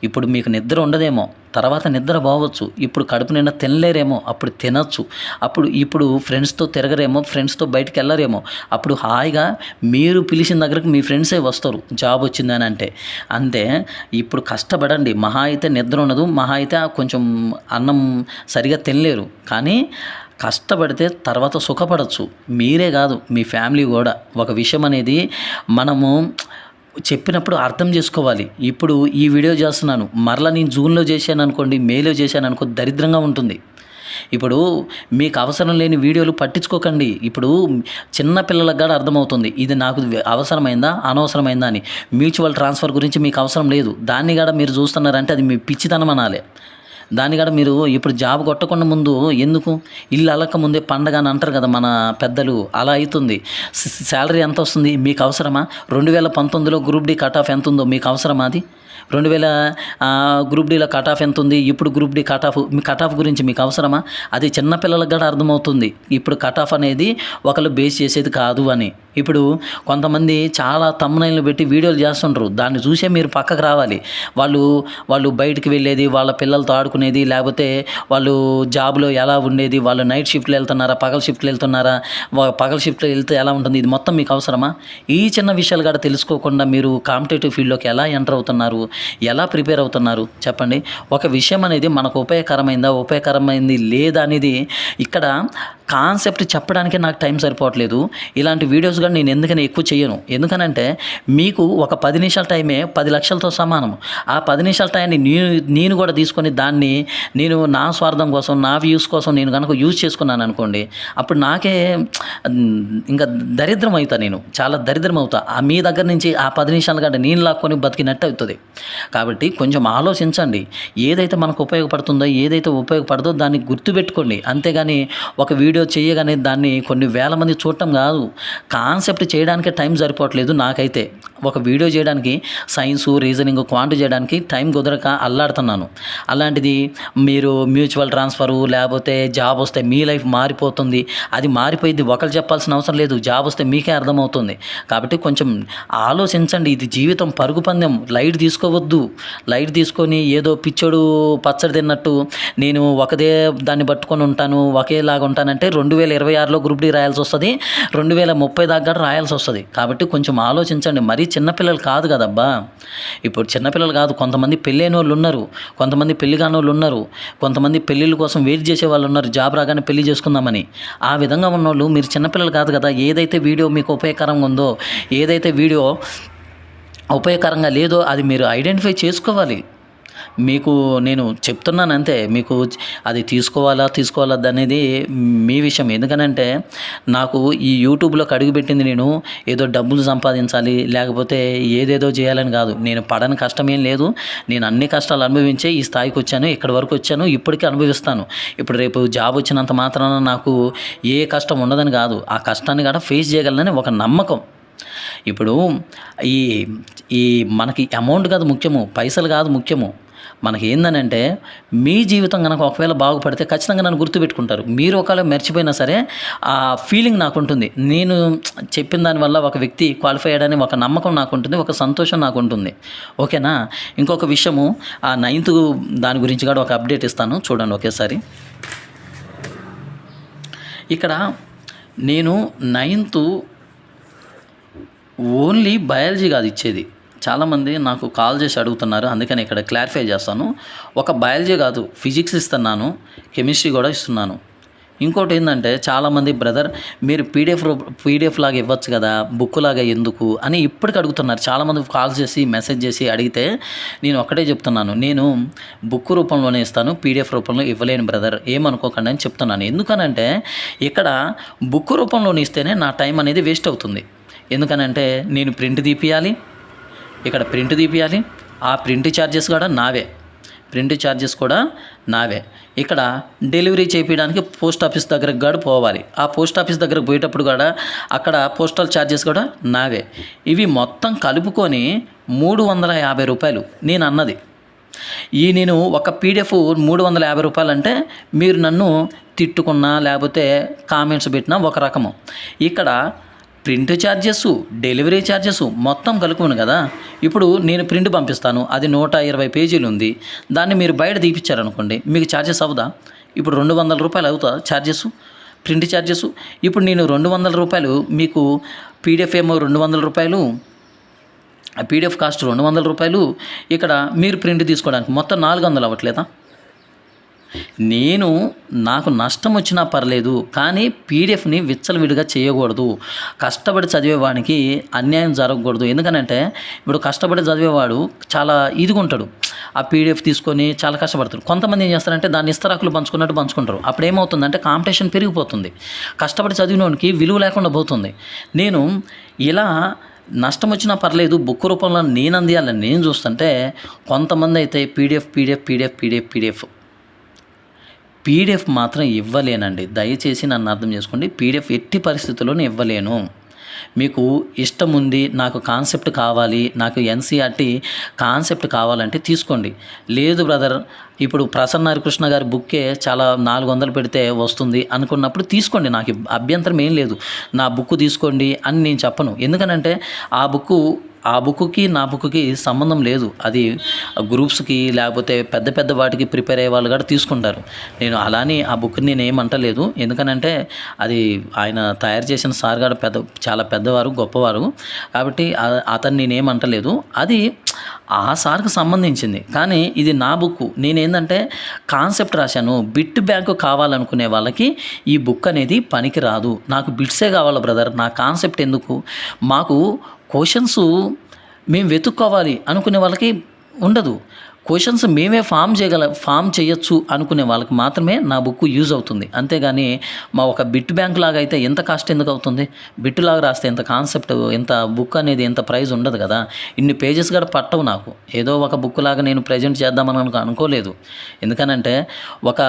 ఇప్పుడు మీకు నిద్ర ఉండదేమో, తర్వాత నిద్ర పోవచ్చు. ఇప్పుడు కడుపు నిండా తినలేరేమో, అప్పుడు తినచ్చు. ఇప్పుడు ఫ్రెండ్స్తో తిరగరేమో, ఫ్రెండ్స్తో బయటికి వెళ్ళరేమో, అప్పుడు హాయిగా మీరు పిలిచిన దగ్గరకు మీ ఫ్రెండ్సే వస్తారు జాబ్ వచ్చిందని అంటే. అంతే. ఇప్పుడు కష్టపడండి. మహా అయితే నిద్ర ఉండదు, మహా అయితే కొంచెం అన్నం సరిగా తినలేరు, కానీ కష్టపడితే తర్వాత సుఖపడచ్చు. మీరే కాదు, మీ ఫ్యామిలీ కూడా. ఒక విషయం అనేది మనము చెప్పినప్పుడు అర్థం చేసుకోవాలి. ఇప్పుడు ఈ వీడియో చేస్తున్నాను, మరలా నేను జూన్లో చేశాను అనుకోండి, మేలో చేశాను అనుకో, దరిద్రంగా ఉంటుంది. ఇప్పుడు మీకు అవసరం లేని వీడియోలు పట్టించుకోకండి. ఇప్పుడు చిన్న పిల్లలకు కూడా అర్థమవుతుంది ఇది నాకు అవసరమైందా అనవసరమైందా అని. మ్యూచువల్ ట్రాన్స్ఫర్ గురించి మీకు అవసరం లేదు, దాన్ని కూడా మీరు చూస్తున్నారంటే అది మీ పిచ్చితనం అనాలి. దాన్ని కూడా మీరు ఇప్పుడు జాబ్ కొట్టకుండా ముందు ఎందుకు, ఇల్లు అలక ముందే పండగ అని అంటారు కదా మన పెద్దలు, అలా అవుతుంది. శాలరీ ఎంత వస్తుంది మీకు అవసరమా? 2019లో గ్రూప్ డి కట్ ఆఫ్ ఎంత ఉందో మీకు అవసరమా? అది 2000 గ్రూప్ డీలో కట్ ఆఫ్ ఎంత ఉంది, ఇప్పుడు గ్రూప్ డి కట్ ఆఫ్ గురించి మీకు అవసరమా? అది చిన్నపిల్లలకు కూడా అర్థమవుతుంది. ఇప్పుడు కట్ ఆఫ్ అనేది ఒకళ్ళు బేస్ చేసేది కాదు అని. ఇప్పుడు కొంతమంది చాలా తమ్మునైలు పెట్టి వీడియోలు చేస్తుంటారు, దాన్ని చూసే మీరు పక్కకు రావాలి. వాళ్ళు బయటికి వెళ్ళేది, వాళ్ళ పిల్లలతో ఆడుకునేది, లేకపోతే వాళ్ళు జాబ్లో ఎలా ఉండేది, వాళ్ళు నైట్ షిఫ్ట్లు వెళ్తున్నారా, పగల షిఫ్ట్లు వెళ్తున్నారా, పగల షిఫ్ట్లో వెళ్తే ఎలా ఉంటుంది, ఇది మొత్తం మీకు అవసరమా? ఈ చిన్న విషయాలు కూడా తెలుసుకోకుండా మీరు కాంపిటేటివ్ ఫీల్డ్లోకి ఎలా ఎంటర్ అవుతున్నారు, ఎలా ప్రిపేర్ అవుతున్నారు చెప్పండి. ఒక విషయం అనేది మనకు ఉపయోగకరమైంది లేదా అనేది ఇక్కడ కాన్సెప్ట్ చెప్పడానికే నాకు టైం సరిపోవట్లేదు. ఇలాంటి వీడియోస్ కూడా నేను ఎందుకని ఎక్కువ చేయను. ఎందుకనంటే మీకు ఒక 10 నిమిషాల టైమే 10 లక్షలతో సమానం. ఆ 10 నిమిషాల టైంని నేను కూడా తీసుకొని దాన్ని నేను నా స్వార్థం కోసం, నా వ్యూస్ కోసం నేను కనుక యూజ్ చేసుకున్నాను అనుకోండి, అప్పుడు నాకే ఇంకా దరిద్రం అవుతా, నేను చాలా దరిద్రం అవుతా. మీ దగ్గర నుంచి ఆ 10 నిమిషాలు కంటే నేను లాక్కొని బతికినట్టు అవుతుంది. కాబట్టి కొంచెం ఆలోచించండి. ఏదైతే మనకు ఉపయోగపడుతుందో, ఏదైతే ఉపయోగపడదో దాన్ని గుర్తుపెట్టుకోండి. అంతేగాని ఒక వీడియో చేయగానే దాన్ని కొన్ని వేల మంది చూడటం కాదు. కాన్సెప్ట్ చేయడానికే టైం సరిపోవట్లేదు నాకైతే. ఒక వీడియో చేయడానికి సైన్సు, రీజనింగ్, క్వాంట్ చేయడానికి టైం కుదరక అల్లాడుతున్నాను. అలాంటిది మీరు మ్యూచువల్ ట్రాన్స్ఫరు లేకపోతే జాబ్ వస్తే మీ లైఫ్ మారిపోతుంది, అది మారిపోయింది ఒకరు చెప్పాల్సిన అవసరం లేదు, జాబ్ వస్తే మీకే అర్థమవుతుంది. కాబట్టి కొంచెం ఆలోచించండి. ఇది జీవితం పరుగు పందెం. లైట్ తీసుకోవద్దు. లైట్ తీసుకొని ఏదో పిచ్చోడు పచ్చడి తిన్నట్టు నేను ఒకదే దాన్ని పట్టుకొని ఉంటాను, ఒకేలాగా ఉంటానంటే 2026లో గ్రూప్ డి రాయాల్సి వస్తుంది, 2030 దాకా కూడా రాయాల్సి వస్తుంది. కాబట్టి కొంచెం ఆలోచించండి. మరీ చిన్నపిల్లలు కాదు కదబ్బా. ఇప్పుడు చిన్నపిల్లలు కాదు, కొంతమంది పెళ్ళైన వాళ్ళు ఉన్నారు, కొంతమంది పెళ్లి కాని వాళ్ళు ఉన్నారు, కొంతమంది పెళ్ళిళ్ళ కోసం వెయిట్ చేసే వాళ్ళు ఉన్నారు, జాబ్ రాగానే పెళ్లి చేసుకుందామని. ఆ విధంగా ఉన్నోళ్ళు మీరు చిన్నపిల్లలు కాదు కదా. ఏదైతే వీడియో మీకు ఉపయోగకరంగా ఉందో, ఏదైతే వీడియో ఉపయోగకరంగా లేదో అది మీరు ఐడెంటిఫై చేసుకోవాలి. మీకు నేను చెప్తున్నాను అంతే. మీకు అది తీసుకోవాలా అనేది మీ విషయం. ఎందుకనంటే నాకు ఈ యూట్యూబ్లోకి అడుగుపెట్టింది నేను ఏదో డబ్బులు సంపాదించాలి లేకపోతే ఏదేదో చేయాలని కాదు. నేను పడని కష్టమేం లేదు. నేను అన్ని కష్టాలు అనుభవించే ఈ స్థాయికి వచ్చాను, ఇక్కడి వరకు వచ్చాను, ఇప్పటికీ అనుభవిస్తాను. ఇప్పుడు రేపు జాబ్ వచ్చినంత మాత్రాన నాకు ఏ కష్టం ఉండదని కాదు, ఆ కష్టాన్ని కూడా ఫేస్ చేయగలనని ఒక నమ్మకం. ఇప్పుడు ఈ ఈ మనకి అమౌంట్ కాదు ముఖ్యము, పైసలు కాదు ముఖ్యము. మనకి ఏందనంటే మీ జీవితం కనుక ఒకవేళ బాగుపడితే ఖచ్చితంగా నన్ను గుర్తుపెట్టుకుంటారు. మీరు ఒకవేళ మర్చిపోయినా సరే ఆ ఫీలింగ్ నాకు ఉంటుంది. నేను చెప్పిన దానివల్ల ఒక వ్యక్తి క్వాలిఫై అయ్యాడని ఒక నమ్మకం నాకు ఉంటుంది, ఒక సంతోషం నాకు ఉంటుంది. ఓకేనా? ఇంకొక విషయము, ఆ 9th దాని గురించి కూడా ఒక అప్డేట్ ఇస్తాను చూడండి ఒకేసారి. ఇక్కడ నేను 9th ఓన్లీ బయాలజీ కాదు ఇచ్చేది. చాలామంది నాకు కాల్ చేసి అడుగుతున్నారు, అందుకని ఇక్కడ క్లారిఫై చేస్తాను. ఒక బయాలజీ కాదు, ఫిజిక్స్ ఇస్తున్నాను, కెమిస్ట్రీ కూడా ఇస్తున్నాను. ఇంకోటి ఏంటంటే చాలామంది బ్రదర్ మీరు పీడిఎఫ్ లాగా ఇవ్వచ్చు కదా, బుక్ లాగా ఎందుకు అని ఇప్పటికి అడుగుతున్నారు. చాలామంది కాల్ చేసి మెసేజ్ చేసి అడిగితే నేను ఒకటే చెప్తున్నాను, నేను బుక్ రూపంలోనే ఇస్తాను, పీడిఎఫ్ రూపంలో ఇవ్వలేను బ్రదర్, ఏమనుకోకండి అని చెప్తున్నాను. ఎందుకనంటే ఇక్కడ బుక్ రూపంలోనే ఇస్తేనే నా టైం అనేది వేస్ట్ అవుతుంది. ఎందుకనంటే నేను ప్రింట్ తీపియాలి, ఇక్కడ ప్రింట్ తీపియాలి, ఆ ప్రింట్ ఛార్జెస్ కూడా నావే. ప్రింట్ ఛార్జెస్ కూడా నావే. ఇక్కడ డెలివరీ చేయించడానికి పోస్ట్ ఆఫీస్ దగ్గరకు కూడా పోవాలి. ఆ పోస్ట్ ఆఫీస్ దగ్గరకు పోయేటప్పుడు కూడా అక్కడ పోస్టల్ ఛార్జెస్ కూడా నావే. ఇవి మొత్తం కలుపుకొని 350 రూపాయలు నేను అన్నది. నేను ఒక పీడిఎఫ్ 350 రూపాయలు అంటే మీరు నన్ను తిట్టుకున్నా లేకపోతే కామెంట్స్ పెట్టినా ఒక రకము. ఇక్కడ ప్రింట్ ఛార్జెస్, డెలివరీ ఛార్జెస్ మొత్తం కలుపుకుని కదా. ఇప్పుడు నేను ప్రింట్ పంపిస్తాను, అది 120 పేజీలు ఉంది. దాన్ని మీరు బయట తీపిచ్చారనుకోండి, మీకు ఛార్జెస్ అవుదా? ఇప్పుడు 200 రూపాయలు అవుతా ఛార్జెస్, ప్రింట్ ఛార్జెస్. ఇప్పుడు నేను 200 రూపాయలు మీకు పీడిఎఫ్ ఏమో 200 రూపాయలు, పీడిఎఫ్ కాస్ట్ 200 రూపాయలు, ఇక్కడ మీరు ప్రింట్ తీసుకోవడానికి మొత్తం 400 అవ్వట్లేదా? నాకు నష్టం వచ్చినా పర్లేదు, కానీ పీడిఎఫ్ని విచ్చలవిడిగా చేయకూడదు. కష్టపడి చదివేవాడికి అన్యాయం జరగకూడదు. ఎందుకనంటే ఇప్పుడు కష్టపడి చదివేవాడు చాలా ఇదిగుంటాడు, ఆ పీడిఎఫ్ తీసుకొని చాలా కష్టపడతాడు. కొంతమంది ఏం చేస్తారంటే దాన్ని ఇస్తరాకులు పంచుకున్నట్టు పంచుకుంటారు. అప్పుడు ఏమవుతుందంటే కాంపిటీషన్ పెరిగిపోతుంది, కష్టపడి చదివినోనికి విలువ లేకుండా పోతుంది. నేను ఇలా నష్టం వచ్చినా పర్లేదు బుక్ రూపంలో నేను అందియాలని నేను చూస్తుంటే, కొంతమంది అయితే పీడిఎఫ్ మాత్రం ఇవ్వలేనండి. దయచేసి నన్ను అర్థం చేసుకోండి. పీడిఎఫ్ ఎట్టి పరిస్థితుల్లోనే ఇవ్వలేను. మీకు ఇష్టం ఉంది, నాకు కాన్సెప్ట్ కావాలి, నాకు ఎన్సీఆర్టీ కాన్సెప్ట్ కావాలంటే తీసుకోండి. లేదు బ్రదర్, ఇప్పుడు ప్రసన్న హరికృష్ణ గారి బుక్కే చాలా 400 పెడితే వస్తుంది అనుకున్నప్పుడు తీసుకోండి, నాకు అభ్యంతరం ఏం లేదు. నా బుక్ తీసుకోండి అని నేను చెప్పను. ఎందుకనంటే ఆ బుక్కి నా బుక్కి సంబంధం లేదు. అది గ్రూప్స్కి లేకపోతే పెద్ద పెద్ద వాటికి ప్రిపేర్ అయ్యే వాళ్ళు కూడా తీసుకుంటారు. నేను అలానే ఆ బుక్ని నేను ఏమంటలేదు. ఎందుకనంటే అది ఆయన తయారు చేసిన సార్ గారు చాలా పెద్దవారు, గొప్పవారు, కాబట్టి అతన్ని నేనేమంటలేదు. అది ఆ సార్కి సంబంధించింది. కానీ ఇది నా బుక్. నేనేందంటే కాన్సెప్ట్ రాశాను. బిట్ బ్యాంక్ కావాలనుకునే వాళ్ళకి ఈ బుక్ అనేది పనికి రాదు. నాకు బిట్సే కావాలి బ్రదర్, నా కాన్సెప్ట్ ఎందుకు? మాకు క్వశ్చన్స్ మేము వెతుక్కోవాలి అనుకునే వాళ్ళకి ఉండదు. క్వశ్చన్స్ మేమే ఫామ్ చేయొచ్చు అనుకునే వాళ్ళకి మాత్రమే నా బుక్ యూజ్ అవుతుంది. అంతేగాని మా ఒక బిట్ బ్యాంక్ లాగా అయితే ఎంత కాస్ట్ ఎందుకు అవుతుంది? బిట్ లాగా రాస్తే ఎంత కాన్సెప్ట్, ఎంత బుక్ అనేది ఎంత ప్రైస్ ఉండదు కదా. ఇన్ని పేజెస్ కూడా పట్టవు నాకు. ఏదో ఒక బుక్ లాగా నేను ప్రజెంట్ చేద్దామని అనుకోలేదు. ఎందుకనంటే ఒక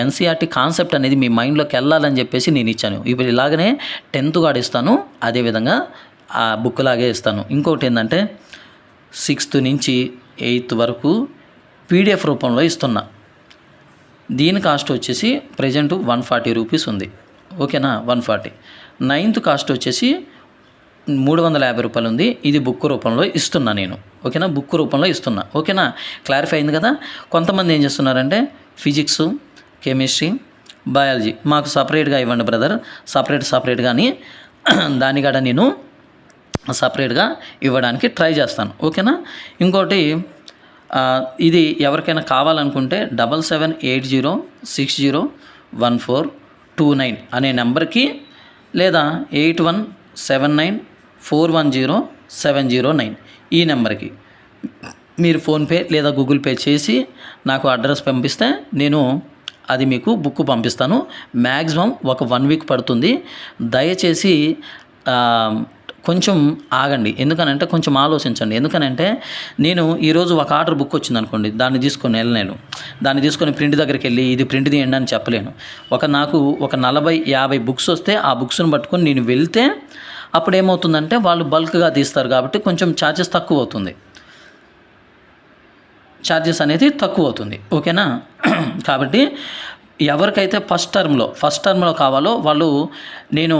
ఎన్సీఆర్టీ కాన్సెప్ట్ అనేది మీ మైండ్లోకి వెళ్ళాలని చెప్పేసి నేను ఇచ్చాను. ఇప్పుడు ఇలాగనే 10th కూడా ఇస్తాను, అదేవిధంగా ఆ బుక్ లాగే ఇస్తాను. ఇంకొకటి ఏంటంటే 6th నుంచి 8th వరకు పీడిఎఫ్ రూపంలో ఇస్తున్నా. దీని కాస్ట్ వచ్చేసి ప్రజెంట్ 140 రూపీస్ ఉంది. ఓకేనా, 140. 9th కాస్ట్ వచ్చేసి 350 రూపాయలు ఉంది. ఇది బుక్ రూపంలో ఇస్తున్నా నేను. ఓకేనా, బుక్ రూపంలో ఇస్తున్నా. ఓకేనా, క్లారిఫై అయింది కదా. కొంతమంది ఏం చేస్తున్నారంటే ఫిజిక్స్, కెమిస్ట్రీ, బయాలజీ మాకు సపరేట్గా ఇవ్వండి బ్రదర్, సపరేట్ కానీ దాన్ని కూడా నేను సపరేట్గా ఇవ్వడానికి ట్రై చేస్తాను. ఓకేనా. ఇంకోటి ఇది ఎవరికైనా కావాలనుకుంటే 7780601429 అనే నెంబర్కి, లేదా 8179410709 ఈ నెంబర్కి మీరు ఫోన్పే లేదా గూగుల్ పే చేసి నాకు అడ్రస్ పంపిస్తే నేను అది మీకు బుక్ పంపిస్తాను. మ్యాక్సిమం ఒక 1 వీక్ పడుతుంది. దయచేసి కొంచెం ఆగండి. ఎందుకనంటే కొంచెం ఆలోచించండి. ఎందుకనంటే నేను ఈరోజు ఒక ఆర్డర్ బుక్ వచ్చింది అనుకోండి, దాన్ని తీసుకొని వెళ్ళలేను. దాన్ని తీసుకొని ప్రింట్ దగ్గరికి వెళ్ళి ఇది ప్రింట్ తీయండి అని చెప్పలేను. నాకు ఒక 40-50 బుక్స్ వస్తే ఆ బుక్స్ని పట్టుకొని నేను వెళ్తే అప్పుడు ఏమవుతుందంటే వాళ్ళు బల్క్గా తీస్తారు కాబట్టి కొంచెం ఛార్జెస్ తక్కువ అవుతుంది. ఛార్జెస్ అనేది తక్కువ అవుతుంది. ఓకేనా. కాబట్టి ఎవరికైతే ఫస్ట్ టర్మ్లో కావాలో వాళ్ళు నేను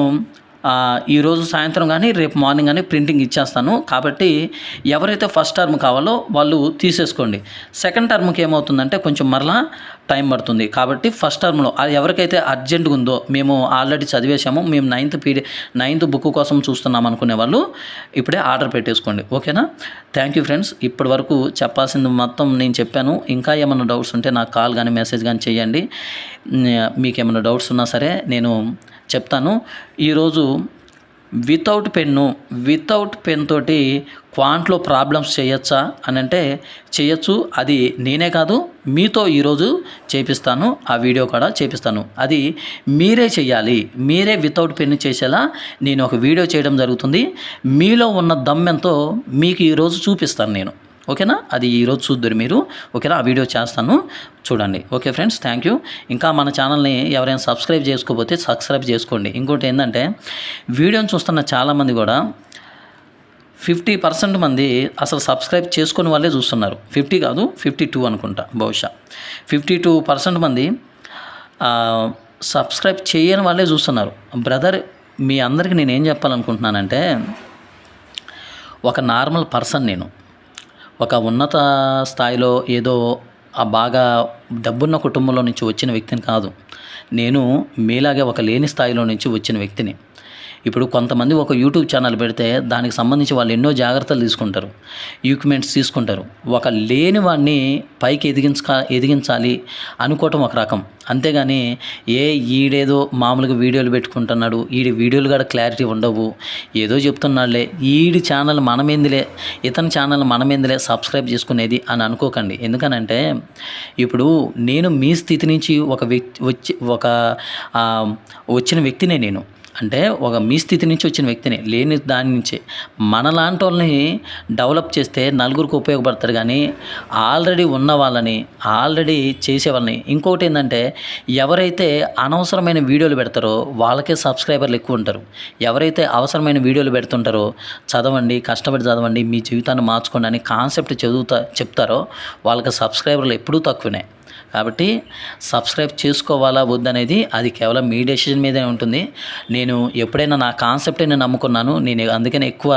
ఈరోజు సాయంత్రం కానీ రేపు మార్నింగ్ కానీ ప్రింటింగ్ ఇచ్చేస్తాను. కాబట్టి ఎవరైతే ఫస్ట్ టర్మ్ కావాలో వాళ్ళు తీసేసుకోండి. సెకండ్ టర్మ్కి ఏమవుతుందంటే కొంచెం మరలా టైం పడుతుంది. కాబట్టి ఫస్ట్ టర్మ్లో ఎవరికైతే అర్జెంటుగా ఉందో, మేము ఆల్రెడీ చదివేశాము, మేము 9th బుక్ కోసం చూస్తున్నాం అనుకునే వాళ్ళు ఇప్పుడే ఆర్డర్ పెట్టేసుకోండి. ఓకేనా. Thank you friends. ఇప్పటి వరకు చెప్పాల్సింది మొత్తం నేను చెప్పాను. ఇంకా ఏమైనా డౌట్స్ ఉంటే నాకు కాల్ కానీ మెసేజ్ కానీ చేయండి. మీకు ఏమైనా డౌట్స్ ఉన్నా సరే నేను చెప్తాను. ఈరోజు వితౌట్ పెన్ తోటి క్వాంట్లో ప్రాబ్లమ్స్ చేయొచ్చా అని అంటే చేయొచ్చు. అది నేనే కాదు, మీతో ఈరోజు చేపిస్తాను. ఆ వీడియో కూడా చేపిస్తాను. అది మీరే చేయాలి. మీరే వితౌట్ పెన్ చేసేలా నేను ఒక వీడియో చేయడం జరుగుతుంది. మీలో ఉన్న దమ్మెంతో మీకు ఈరోజు చూపిస్తాను నేను. ఓకేనా, అది ఈరోజు చూద్దరు మీరు. ఓకేనా, ఆ వీడియో చేస్తాను చూడండి. Okay friends, thank you. ఇంకా మన ఛానల్ని ఎవరైనా సబ్స్క్రైబ్ చేసుకోకపోతే సబ్స్క్రైబ్ చేసుకోండి. ఇంకోటి ఏంటంటే వీడియోని చూస్తున్న చాలామంది కూడా 50% మంది అసలు సబ్స్క్రైబ్ చేసుకుని వాళ్ళే చూస్తున్నారు. 50 కాదు 52 అనుకుంటా, బహుశా 52% మంది సబ్స్క్రైబ్ చేయని వాళ్ళే చూస్తున్నారు. బ్రదర్, మీ అందరికీ నేనేం చెప్పాలనుకుంటున్నానంటే, ఒక నార్మల్ పర్సన్ నేను. ఒక ఉన్నత స్థాయిలో ఏదో బాగా డబ్బున్న కుటుంబంలో నుంచి వచ్చిన వ్యక్తిని కాదు. నేను మీలాగే ఒక లేని స్థాయిలో నుంచి వచ్చిన వ్యక్తిని. ఇప్పుడు కొంతమంది ఒక యూట్యూబ్ ఛానల్ పెడితే దానికి సంబంధించి వాళ్ళు ఎన్నో జాగ్రత్తలు తీసుకుంటారు, ఈక్విప్మెంట్స్ తీసుకుంటారు. ఒక లేని వాడిని పైకి ఎదిగించాలి అనుకోవటం ఒక రకం. అంతేగాని ఈడేదో మామూలుగా వీడియోలు పెట్టుకుంటున్నాడు, ఈడి వీడియోలు కూడా క్లారిటీ ఉండవు, ఏదో చెప్తున్నాడులే, ఈడి ఛానల్ మనమేందిలే, ఇతని ఛానల్ మనమేందిలే సబ్స్క్రైబ్ చేసుకునేది అని అనుకోకండి. ఎందుకనంటే ఇప్పుడు నేను మీ స్థితి నుంచి వచ్చిన వ్యక్తినే నేను. అంటే మీ స్థితి నుంచి వచ్చిన వ్యక్తిని, లేని దాని నుంచే. మనలాంటి వాళ్ళని డెవలప్ చేస్తే నలుగురికి ఉపయోగపడతారు. కానీ ఆల్రెడీ ఉన్న వాళ్ళని, ఆల్రెడీ చేసే వాళ్ళని. ఇంకొకటి ఏంటంటే, ఎవరైతే అనవసరమైన వీడియోలు పెడతారో వాళ్ళకే సబ్స్క్రైబర్లు ఎక్కువ ఉంటారు. ఎవరైతే అవసరమైన వీడియోలు పెడుతుంటారో, చదవండి, కష్టపడి చదవండి, మీ జీవితాన్ని మార్చుకోండి అని కాన్సెప్ట్ చెప్తారో వాళ్ళకి సబ్స్క్రైబర్లు ఎప్పుడూ తక్కువనే. కాబట్టి సబ్స్క్రైబ్ చేసుకోవాలా వద్దనేది అది కేవలం మీ డెసిషన్ మీదే ఉంటుంది. నేను ఎప్పుడైనా నా కాన్సెప్టే నేను నమ్ముకున్నాను. నేను అందుకనే ఎక్కువ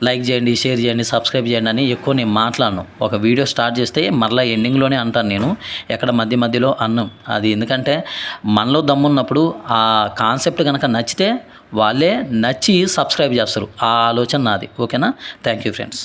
లైక్ చేయండి, షేర్ చేయండి, సబ్స్క్రైబ్ చేయండి అని ఎక్కువ నేను మాట్లాడను. ఒక వీడియో స్టార్ట్ చేస్తే మరలా ఎండింగ్లోనే అంటాను నేను, ఎక్కడ మధ్యలో అన్నం. అది ఎందుకంటే మనలో దమ్మున్నప్పుడు ఆ కాన్సెప్ట్ కనుక నచ్చితే వాళ్ళే నచ్చి సబ్స్క్రైబ్ చేస్తారు. ఆ ఆలోచన నాది. ఓకేనా, థ్యాంక్ యూ ఫ్రెండ్స్.